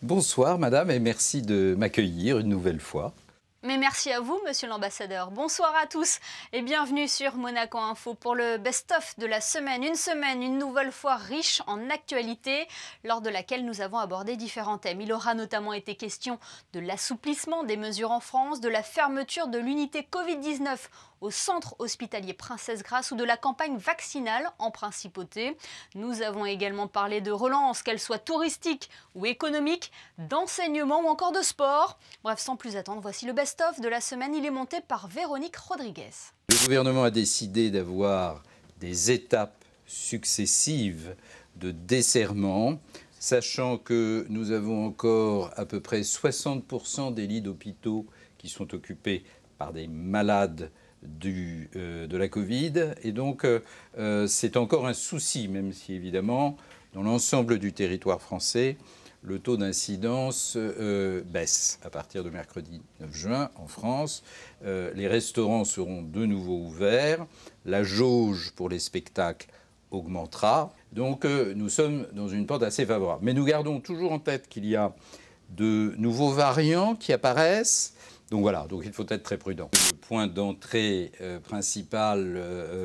Bonsoir madame et merci de m'accueillir une nouvelle fois. Mais merci à vous, monsieur l'ambassadeur. Bonsoir à tous et bienvenue sur Monaco Info pour le best-of de la semaine. Une semaine, une nouvelle fois riche en actualité, lors de laquelle nous avons abordé différents thèmes. Il aura notamment été question de l'assouplissement des mesures en France, de la fermeture de l'unité Covid-19 au centre hospitalier Princesse Grasse ou de la campagne vaccinale en principauté. Nous avons également parlé de relance, qu'elle soit touristique ou économique, d'enseignement ou encore de sport. Bref, sans plus attendre, voici le best-of de la semaine. Il est monté par Véronique Rodriguez. Le gouvernement a décidé d'avoir des étapes successives de desserrement, sachant que nous avons encore à peu près 60% des lits d'hôpitaux qui sont occupés par des malades de la Covid. Et donc, c'est encore un souci, même si évidemment, dans l'ensemble du territoire français, le taux d'incidence baisse à partir de mercredi 9 juin en France. Les restaurants seront de nouveau ouverts. La jauge pour les spectacles augmentera. Donc, nous sommes dans une pente assez favorable. Mais nous gardons toujours en tête qu'il y a de nouveaux variants qui apparaissent. Donc voilà, donc il faut être très prudent. Le point d'entrée principal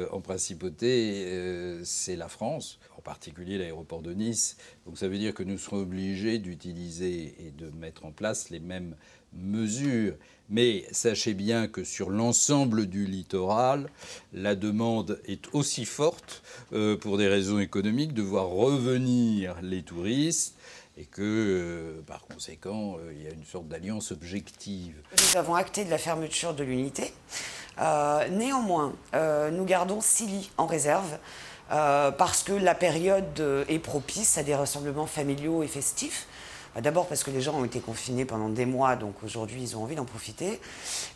en principauté, c'est la France, en particulier l'aéroport de Nice. Donc ça veut dire que nous serons obligés d'utiliser et de mettre en place les mêmes mesures. Mais sachez bien que sur l'ensemble du littoral, la demande est aussi forte pour des raisons économiques de voir revenir les touristes. Et que, par conséquent, il y a une sorte d'alliance objective. Nous avons acté de la fermeture de l'unité. Néanmoins, nous gardons 6 lits en réserve parce que la période est propice à des rassemblements familiaux et festifs. D'abord parce que les gens ont été confinés pendant des mois, donc aujourd'hui ils ont envie d'en profiter.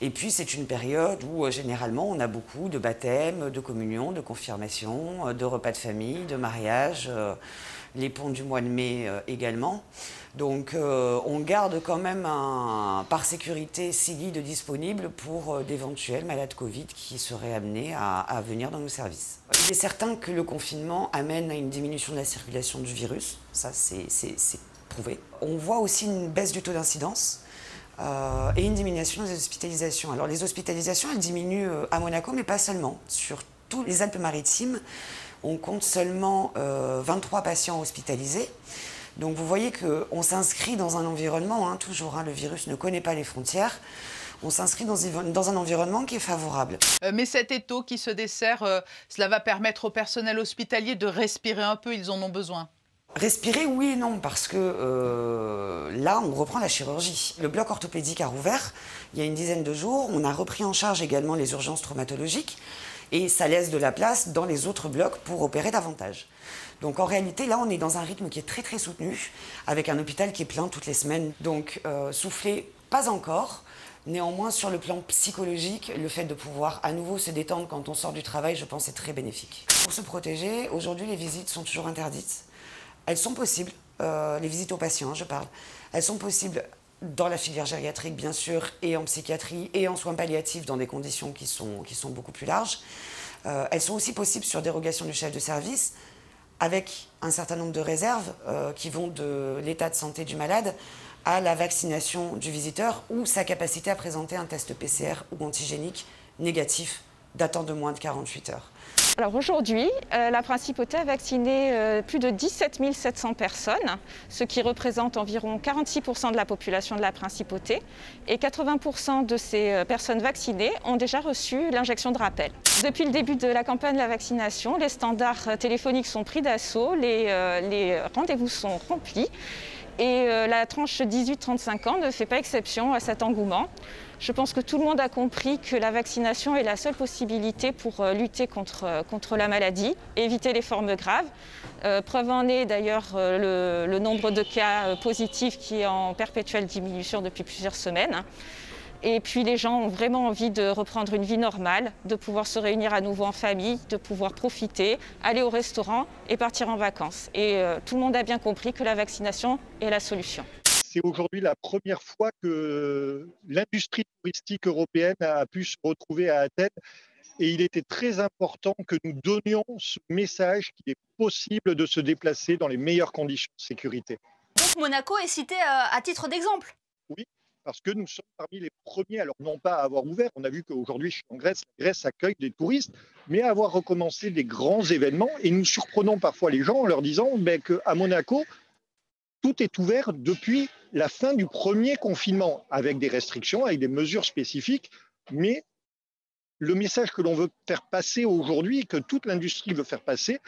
Et puis c'est une période où généralement on a beaucoup de baptêmes, de communions, de confirmations, de repas de famille, de mariages, les ponts du mois de mai également. Donc on garde quand même par sécurité 6 lits de disponibles pour d'éventuels malades Covid qui seraient amenés à venir dans nos services. Il est certain que le confinement amène à une diminution de la circulation du virus, ça c'est prouvé. On voit aussi une baisse du taux d'incidence et une diminution des hospitalisations. Alors les hospitalisations, elles diminuent à Monaco, mais pas seulement. Sur tous les Alpes-Maritimes, on compte seulement 23 patients hospitalisés. Donc vous voyez qu'on s'inscrit dans un environnement, toujours, le virus ne connaît pas les frontières. On s'inscrit dans un environnement qui est favorable. Mais cet étau qui se dessert, cela va permettre au personnel hospitalier de respirer un peu, ils en ont besoin. Respirer, oui et non, parce que là, on reprend la chirurgie. Le bloc orthopédique a rouvert il y a une dizaine de jours. On a repris en charge également les urgences traumatologiques et ça laisse de la place dans les autres blocs pour opérer davantage. Donc en réalité, là, on est dans un rythme qui est très très soutenu, avec un hôpital qui est plein toutes les semaines. Donc souffler, pas encore. Néanmoins, sur le plan psychologique, le fait de pouvoir à nouveau se détendre quand on sort du travail, je pense, est très bénéfique. Pour se protéger, aujourd'hui, les visites sont toujours interdites. Elles sont possibles, les visites aux patients, je parle. Elles sont possibles dans la filière gériatrique, bien sûr, et en psychiatrie, et en soins palliatifs, dans des conditions qui sont beaucoup plus larges. Elles sont aussi possibles sur dérogation du chef de service, avec un certain nombre de réserves qui vont de l'état de santé du malade à la vaccination du visiteur ou sa capacité à présenter un test PCR ou antigénique négatif datant de moins de 48 heures. Alors aujourd'hui, la Principauté a vacciné plus de 17 700 personnes, ce qui représente environ 46% de la population de la Principauté. Et 80% de ces personnes vaccinées ont déjà reçu l'injection de rappel. Depuis le début de la campagne de la vaccination, les standards téléphoniques sont pris d'assaut, les rendez-vous sont remplis. Et la tranche 18-35 ans ne fait pas exception à cet engouement. Je pense que tout le monde a compris que la vaccination est la seule possibilité pour lutter contre la maladie, éviter les formes graves. Preuve en est d'ailleurs le nombre de cas positifs qui est en perpétuelle diminution depuis plusieurs semaines. Et puis les gens ont vraiment envie de reprendre une vie normale, de pouvoir se réunir à nouveau en famille, de pouvoir profiter, aller au restaurant et partir en vacances. Et tout le monde a bien compris que la vaccination est la solution. C'est aujourd'hui la première fois que l'industrie touristique européenne a pu se retrouver à Athènes. Et il était très important que nous donnions ce message qu'il est possible de se déplacer dans les meilleures conditions de sécurité. Donc Monaco est cité à titre d'exemple. Oui, parce que nous sommes parmi les premiers, alors non pas à avoir ouvert, on a vu qu'aujourd'hui je suis en Grèce, la Grèce accueille des touristes, mais à avoir recommencé des grands événements, et nous surprenons parfois les gens en leur disant qu'à Monaco, tout est ouvert depuis la fin du premier confinement, avec des restrictions, avec des mesures spécifiques, mais le message que l'on veut faire passer aujourd'hui, que toute l'industrie veut faire passer,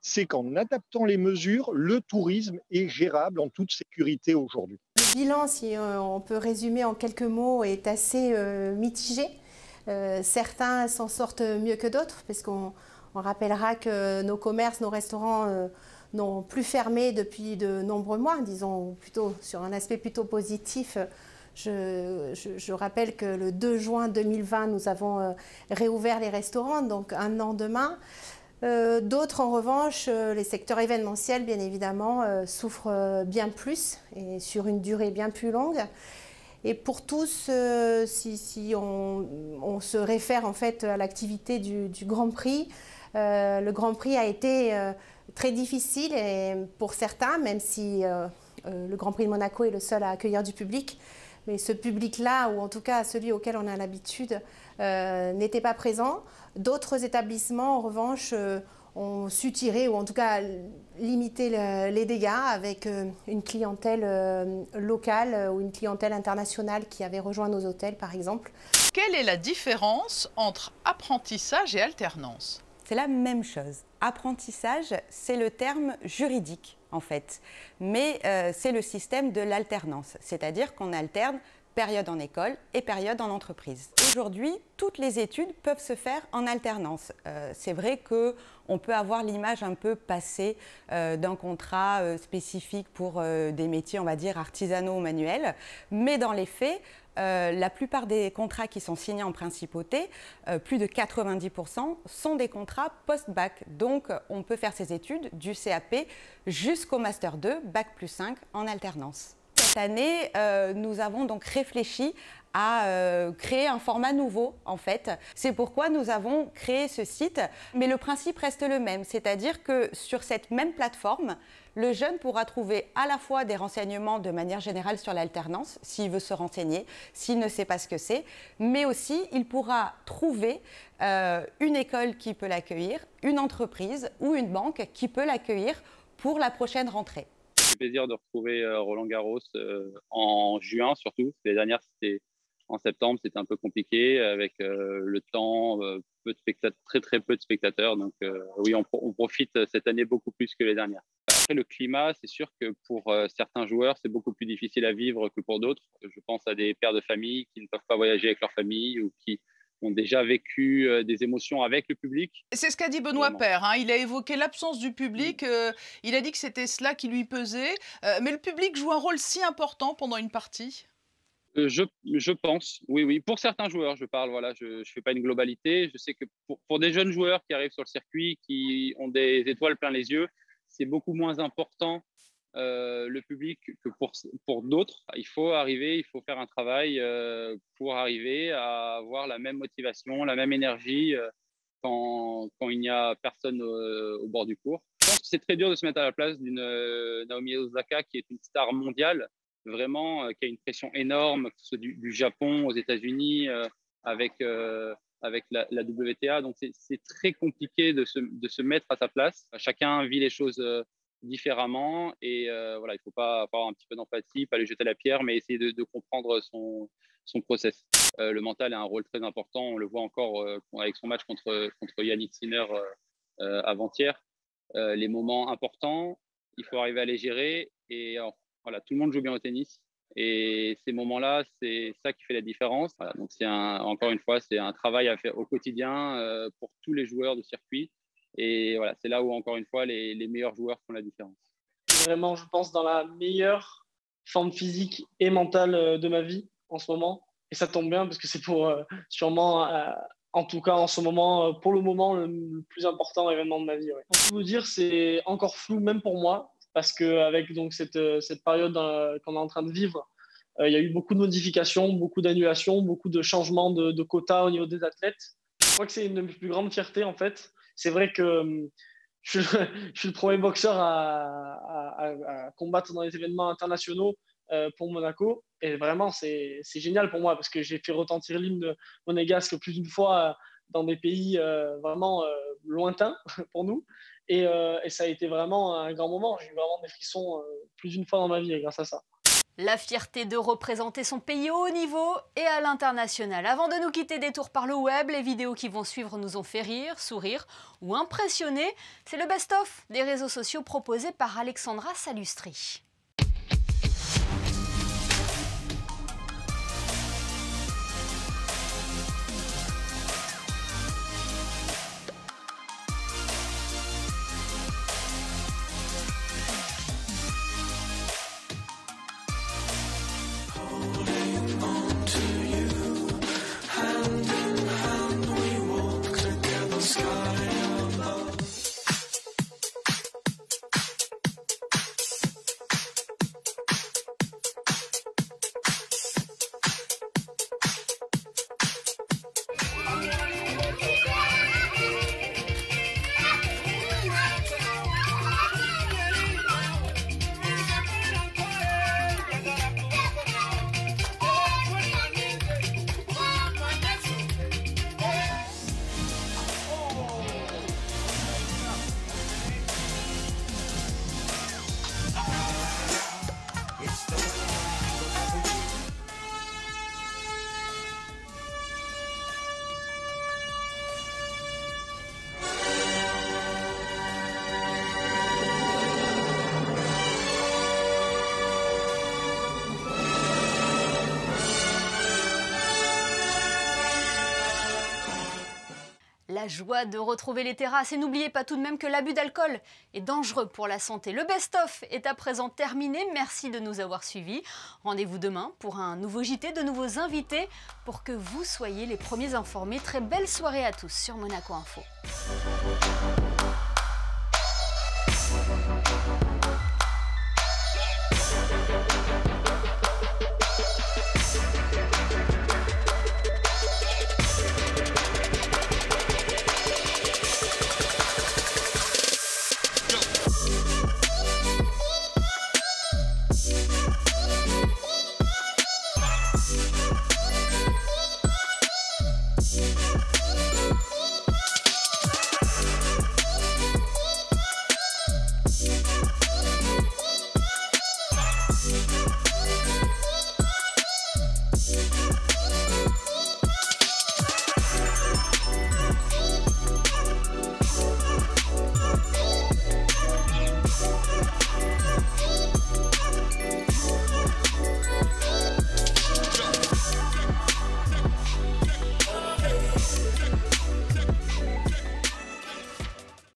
c'est qu'en adaptant les mesures, le tourisme est gérable en toute sécurité aujourd'hui. Le bilan, si on peut résumer en quelques mots, est assez mitigé. Certains s'en sortent mieux que d'autres, parce qu'on rappellera que nos commerces, nos restaurants n'ont plus fermé depuis de nombreux mois, disons plutôt sur un aspect plutôt positif. Je rappelle que le 2 juin 2020, nous avons réouvert les restaurants, donc un an demain. D'autres, en revanche, les secteurs événementiels, bien évidemment, souffrent bien plus et sur une durée bien plus longue. Et pour tous, si on se réfère en fait à l'activité du Grand Prix, le Grand Prix a été très difficile et pour certains, même si le Grand Prix de Monaco est le seul à accueillir du public. Mais ce public-là, ou en tout cas celui auquel on a l'habitude, n'était pas présent. D'autres établissements, en revanche, ont su tirer, ou en tout cas limiter les dégâts avec une clientèle locale ou une clientèle internationale qui avait rejoint nos hôtels, par exemple. Quelle est la différence entre apprentissage et alternance ? C'est la même chose. Apprentissage, c'est le terme juridique en fait, mais c'est le système de l'alternance, c'est-à-dire qu'on alterne période en école et période en entreprise. Aujourd'hui, toutes les études peuvent se faire en alternance. C'est vrai qu'on peut avoir l'image un peu passée d'un contrat spécifique pour des métiers, on va dire, artisanaux ou manuels, mais dans les faits, la plupart des contrats qui sont signés en principauté, plus de 90%, sont des contrats post-bac. Donc, on peut faire ses études du CAP jusqu'au Master 2, Bac plus 5 en alternance. Cette année, nous avons donc réfléchi à créer un format nouveau, en fait. C'est pourquoi nous avons créé ce site, mais le principe reste le même, c'est-à-dire que sur cette même plateforme, le jeune pourra trouver à la fois des renseignements de manière générale sur l'alternance, s'il veut se renseigner, s'il ne sait pas ce que c'est, mais aussi il pourra trouver une école qui peut l'accueillir, une entreprise ou une banque qui peut l'accueillir pour la prochaine rentrée. Ça fait plaisir de retrouver Roland Garros en juin surtout. Les dernières, c'était en septembre, c'était un peu compliqué avec le temps, peu de très peu de spectateurs. Donc oui, on profite cette année beaucoup plus que les dernières. Après, le climat, c'est sûr que pour certains joueurs, c'est beaucoup plus difficile à vivre que pour d'autres. Je pense à des pères de famille qui ne peuvent pas voyager avec leur famille ou qui ont déjà vécu des émotions avec le public. C'est ce qu'a dit Benoît Paire, hein. Il a évoqué l'absence du public, il a dit que c'était cela qui lui pesait. Mais le public joue un rôle si important pendant une partie ? Je pense, oui. Pour certains joueurs, je parle, voilà, je ne fais pas une globalité. Je sais que pour des jeunes joueurs qui arrivent sur le circuit, qui ont des étoiles plein les yeux, c'est beaucoup moins important le public que pour d'autres. Il faut faire un travail pour arriver à avoir la même motivation, la même énergie quand il n'y a personne au bord du court. Je pense que c'est très dur de se mettre à la place d'une Naomi Osaka qui est une star mondiale, vraiment, qui a une pression énorme, que ce soit du Japon aux États-Unis, avec la WTA. Donc, c'est très compliqué de se mettre à sa place. Chacun vit les choses différemment et voilà, il ne faut pas avoir un petit peu d'empathie, pas lui jeter la pierre, mais essayer de comprendre son process. Le mental a un rôle très important. On le voit encore avec son match contre Yannick Sinner avant-hier. Les moments importants, il faut arriver à les gérer et voilà, tout le monde joue bien au tennis et ces moments-là, c'est ça qui fait la différence. Voilà, donc encore une fois, c'est un travail à faire au quotidien pour tous les joueurs de circuit et voilà, c'est là où encore une fois les meilleurs joueurs font la différence. Vraiment, je pense, dans la meilleure forme physique et mentale de ma vie en ce moment et ça tombe bien parce que c'est pour sûrement, en tout cas en ce moment, pour le moment, le plus important événement de ma vie. Ouais. Pour tout vous dire, c'est encore flou même pour moi. Parce qu'avec donc cette période qu'on est en train de vivre, il y a eu beaucoup de modifications, beaucoup d'annulations, beaucoup de changements de quotas au niveau des athlètes. Je crois que c'est une de mes plus grandes fiertés en fait. C'est vrai que je suis le premier boxeur à combattre dans les événements internationaux pour Monaco. Et vraiment, c'est génial pour moi parce que j'ai fait retentir l'hymne monégasque plus d'une fois dans des pays vraiment lointains pour nous. Et ça a été vraiment un grand moment. J'ai eu vraiment des frissons plus d'une fois dans ma vie grâce à ça. La fierté de représenter son pays au haut niveau et à l'international. Avant de nous quitter, détour par le web, les vidéos qui vont suivre nous ont fait rire, sourire ou impressionner. C'est le best-of des réseaux sociaux proposé par Alexandra Salustri. La joie de retrouver les terrasses et n'oubliez pas tout de même que l'abus d'alcool est dangereux pour la santé. Le best-of est à présent terminé. Merci de nous avoir suivis. Rendez-vous demain pour un nouveau JT, de nouveaux invités pour que vous soyez les premiers informés. Très belle soirée à tous sur Monaco Info.